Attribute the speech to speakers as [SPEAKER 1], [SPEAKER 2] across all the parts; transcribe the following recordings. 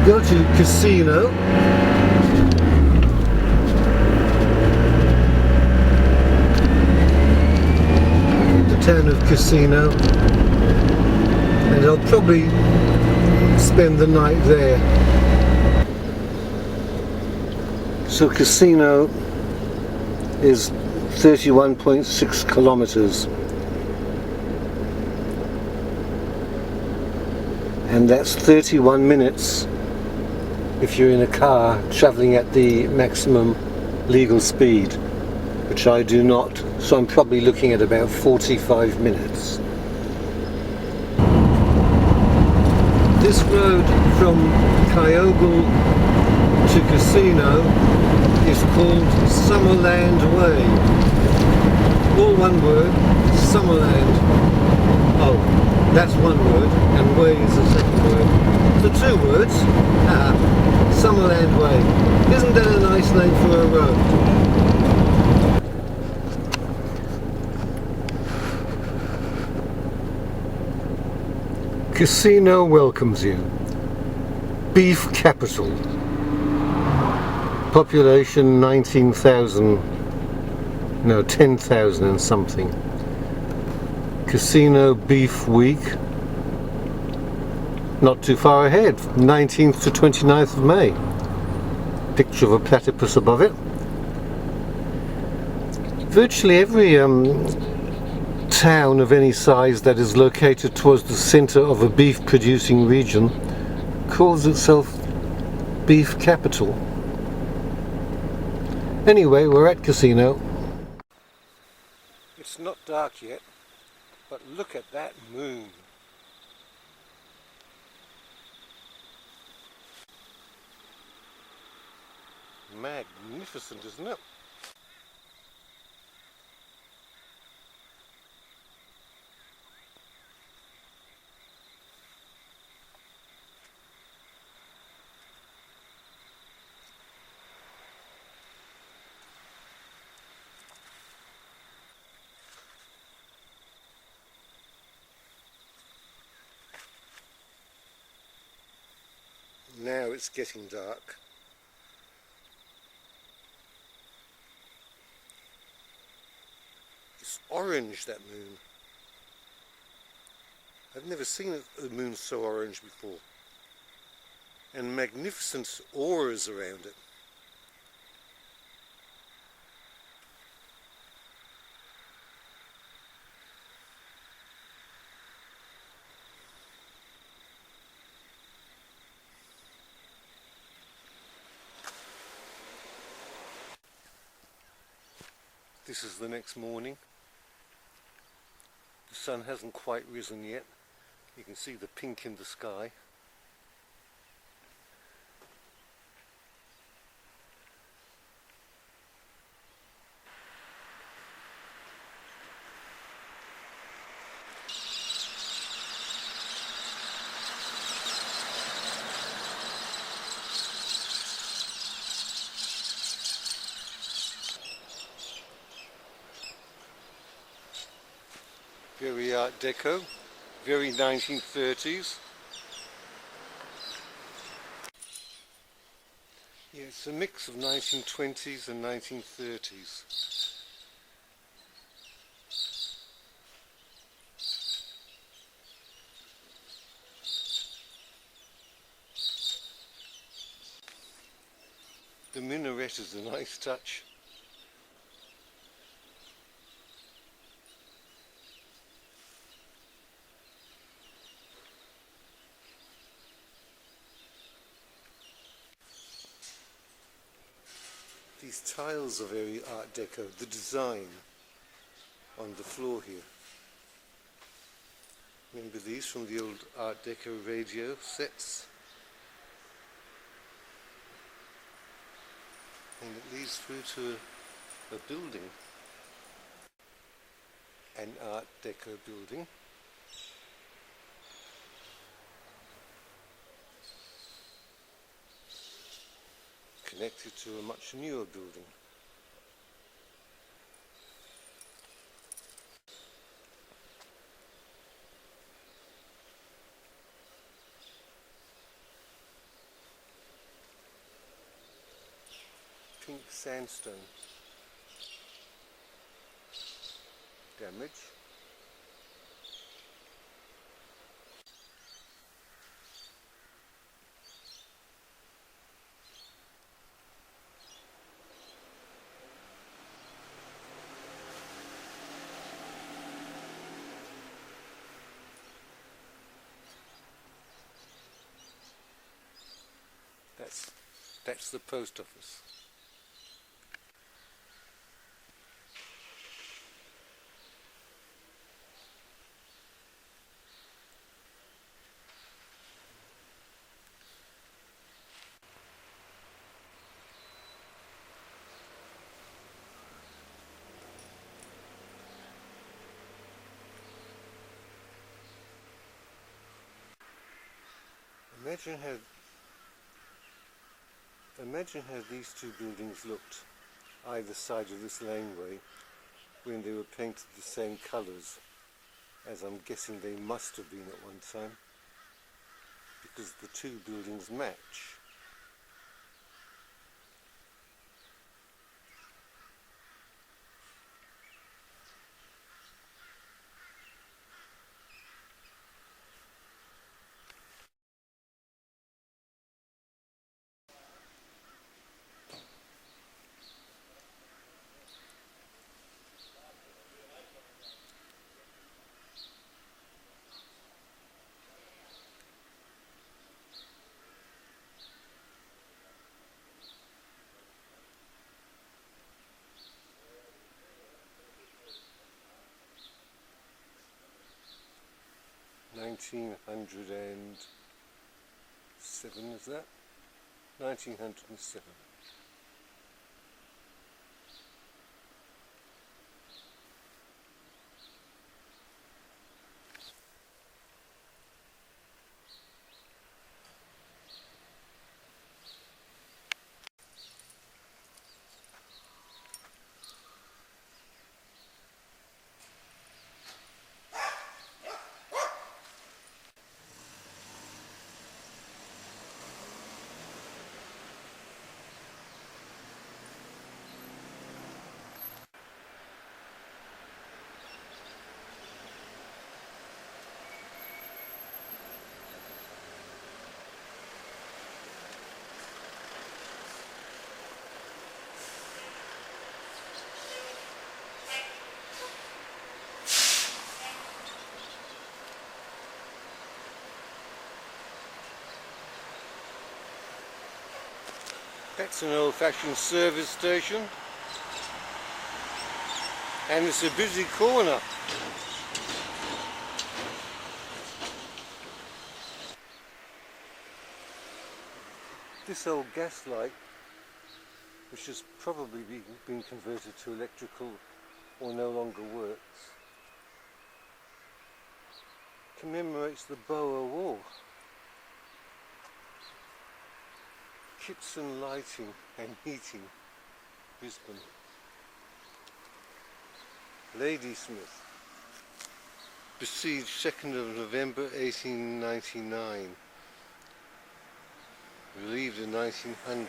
[SPEAKER 1] Go to casino. The town of Casino. And I'll probably spend the night there. So Casino is 31.6 kilometers. And that's 31 minutes if you're in a car travelling at the maximum legal speed, which I do not, so I'm probably looking at about 45 minutes. This road from Kyogle to Casino is called Summerland Way. All one word, Summerland. Oh, that's one word, and way is the second word. So two words, Summerland Way. Isn't that a nice name for a road? Casino welcomes you. Beef capital. Population 19,000, no, 10,000 and something. Casino Beef Week, not too far ahead, 19th to 29th of May. Picture of a platypus above it. Virtually every town of any size that is located towards the centre of a beef producing region calls itself beef capital. Anyway, we're at Casino. It's not dark yet, but look at that moon. Magnificent, isn't it? Now it's getting dark. It's orange, that moon. I've never seen a moon so orange before. And magnificent auras around it. This is the next morning. The sun hasn't quite risen yet. You can see the pink in the sky. Very Art Deco, very 1930s. Yeah, it's a mix of 1920s and 1930s. The minaret is a nice touch. These tiles are very Art Deco, the design on the floor here. Remember these from the old Art Deco radio sets? And it leads through to a building, an Art Deco building. Connected to a much newer building. pink sandstone. Damage. That's the post office. Imagine how these two buildings looked either side of this laneway when they were painted the same colours, as I'm guessing they must have been at one time, because the two buildings match. $1907, is that? 1907. That's an old-fashioned service station, and it's a busy corner. This old gas light, which has probably been converted to electrical or no longer works, commemorates the Boer War. Kitson Lighting and Heating, Brisbane. Ladysmith, besieged 2nd of November 1899, relieved in 1900.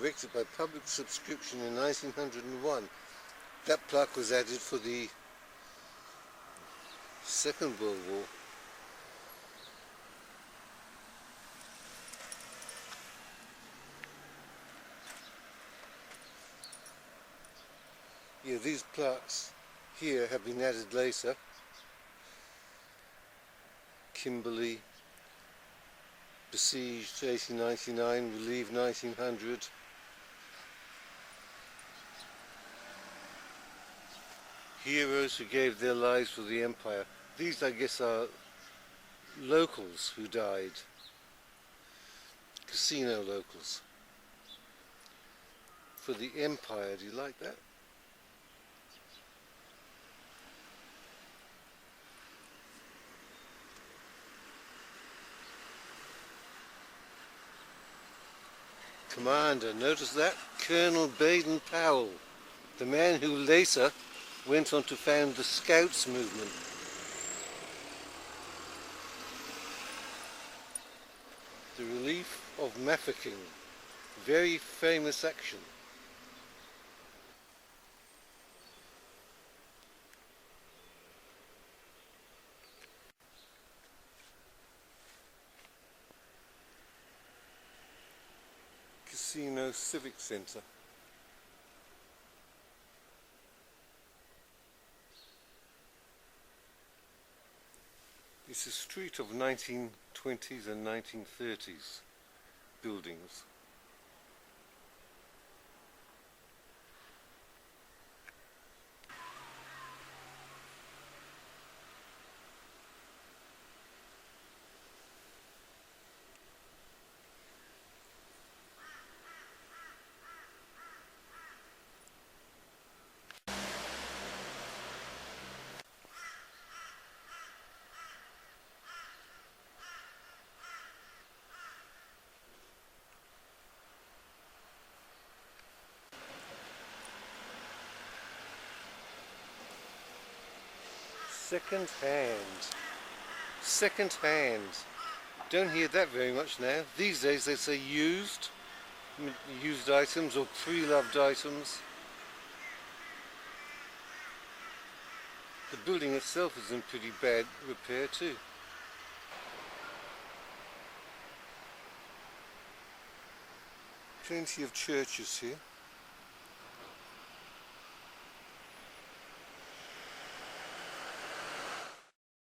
[SPEAKER 1] Erected by public subscription in 1901. That plaque was added for the Second World War. Yeah, these plaques here have been added later. Kimberley, besieged 1899, relieved 1900. Heroes who gave their lives for the Empire. These, I guess, are locals who died. Casino locals. For the Empire, do you like that? Commander, notice that? Colonel Baden-Powell, the man who later went on to found the Scouts movement. The relief of Mafeking, very famous action. Casino Civic Centre. It's a street of 1920s and 1930s buildings. Second hand. Second hand. Don't hear that very much now. These days they say used items or pre-loved items. The building itself is in pretty bad repair too. Plenty of churches here.